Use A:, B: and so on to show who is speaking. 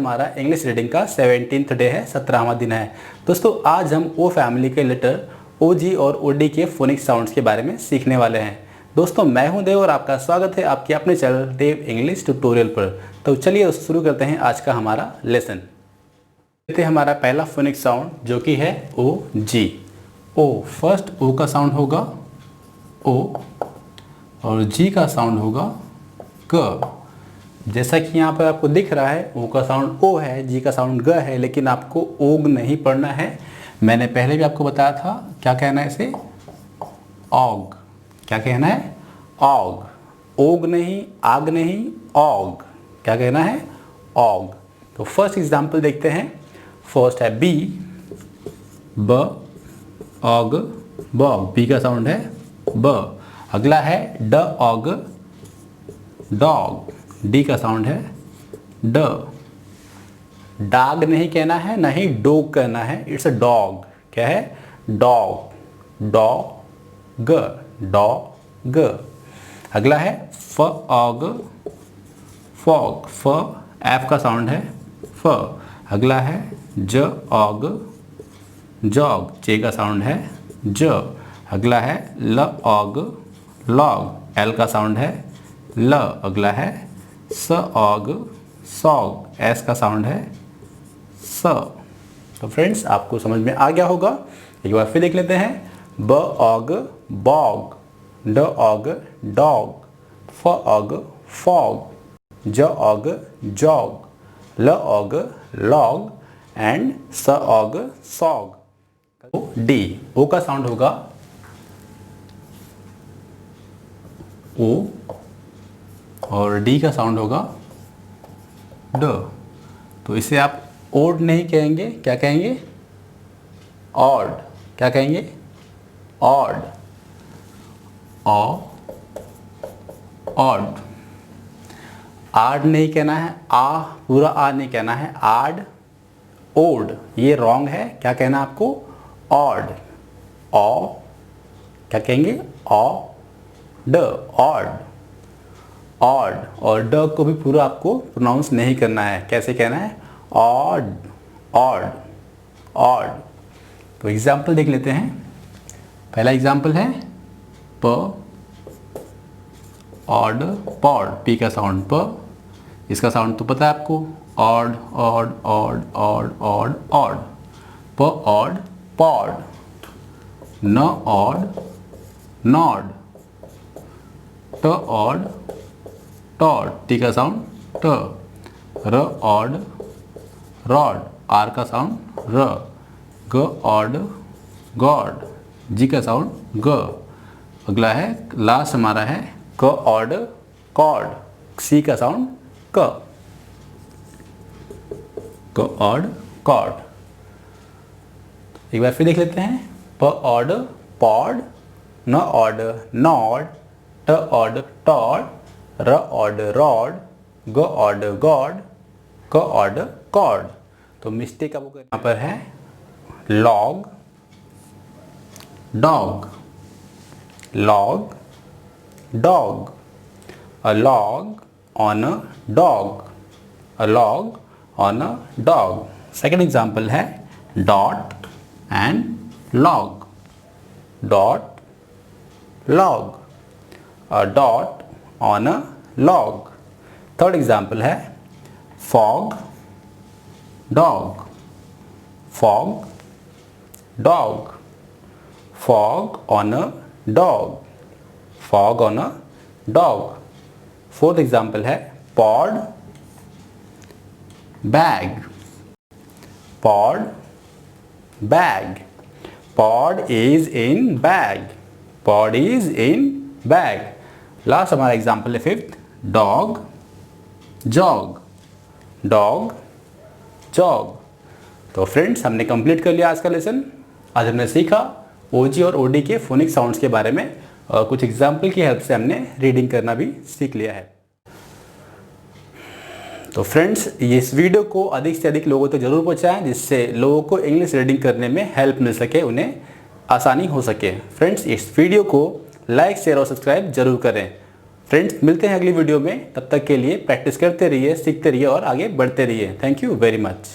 A: हमारा English reading का 17th day है, 17वां दिन है। दोस्तों आज हम ओ फैमिली के लेटर ओ जी और ओ डी के फोनिक साउंड्स के बारे में सीखने वाले हैं। दोस्तों मैं हूं देव और आपका स्वागत है आपके अपने चैनल देव इंग्लिश ट्यूटोरियल पर। तो चलिए शुरू करते हैं आज का हमारा लेसन। देखते हैं हमारा पहला फोनिक साउंड जो कि है ओ जी। ओ फर्स्ट ओ का साउंड होगा ओ और जी का साउंड होगा ग। जैसा कि यहाँ पर आपको दिख रहा है ओ का साउंड ओ है, जी का साउंड ग है, लेकिन आपको ओग नहीं पढ़ना है। मैंने पहले भी आपको बताया था क्या कहना है इसे, ऑग। क्या कहना है, ऑग। ओग नहीं, आग नहीं, ऑग। क्या कहना है, ऑग। तो फर्स्ट एग्जांपल देखते हैं। फर्स्ट है बी, ब, ऑग, बॉग। बी का साउंड है ब। अगला है ड, ऑग, डॉग। डी का साउंड है ड। डॉग नहीं कहना है, ना ही डॉग कहना है, इट्स अ डॉग। क्या है, डॉग, डॉग, डॉग। अगला है फ, ऑग, फॉग। फ एफ का साउंड है फ। अगला है ज, ऑग, जॉग। जे का साउंड है ज। अगला है ल, ऑग, लॉग। एल का साउंड है ल। अगला है स, ऑग, सॉग। एस का साउंड है स। तो फ्रेंड्स आपको समझ में आ गया होगा। एक बार फिर देख लेते हैं। ब, ऑग, बॉग। ड, ऑग, डॉग। फ, ऑग, फॉग। ज, ऑग, जॉग। ल, ऑग, लॉग एंड स, ऑग, सॉग। डी, ओ का साउंड होगा ओ और डी का साउंड होगा ड। तो इसे आप ओड नहीं कहेंगे, क्या कहेंगे, ऑड। क्या कहेंगे, ऑड, ऑड। आड नहीं कहना है, आ पूरा आ नहीं कहना है, आड, ओड, ये रॉन्ग है। क्या कहना है आपको, ऑड, ऑ। क्या कहेंगे, ऑ ड, ऑड, ऑड। और ड को भी पूरा आपको प्रोनाउंस नहीं करना है। कैसे कहना है, ऑड, ऑड, ऑड। तो एग्जाम्पल देख लेते हैं। पहला एग्जाम्पल है प, ऑड, पॉड। पी का साउंड प। इसका साउंड तो पता है आपको, odd, odd, odd, odd, odd, odd. प, ऑड, पॉड। न, ऑड, नॉड। ट, ऑड, टॉड। टी का साउंड ट। र, ऑड, रॉड। आर का साउंड र। ग, ऑड, गॉड। जी का साउंड ग। अगला है लास्ट हमारा है क, ऑड, कॉड। सी का साउंड क। क, ऑड, कॉड। एक बार फिर देख लेते हैं। प, ऑड, पॉड। न, ऑड, नॉड। ट, ऑड, टॉड। र, ऑड, रॉड। ग, ऑड, गॉड। क, ऑड, कॉड। तो मिस्टेक आपको यहाँ पर है log, dog, log, dog. A log on a dog, a log on a dog. Second example है dot and log, dot, log. A dot on a log. Third example है fog, dog, fog, dog. Fog on a dog, fog on a dog. Fourth example है pod, bag, pod, bag. Pod is in bag, pod is in bag. Last हमारा example है fifth, dog, jog, dog, jog. तो friends हमने complete कर लिया आज का lesson. आज हमने सीखा ओजी और ओडी के फोनिक साउंड्स के बारे में और कुछ एग्जाम्पल की हेल्प से हमने रीडिंग करना भी सीख लिया है। तो फ्रेंड्स इस वीडियो को अधिक से अधिक लोगों तक जरूर पहुंचाएं जिससे लोगों को इंग्लिश रीडिंग करने में हेल्प मिल सके, उन्हें आसानी हो सके। फ्रेंड्स इस वीडियो को लाइक, शेयर और सब्सक्राइब जरूर करें। फ्रेंड्स मिलते हैं अगली वीडियो में, तब तक के लिए प्रैक्टिस करते रहिए, सीखते रहिए और आगे बढ़ते रहिए। Thank you very much.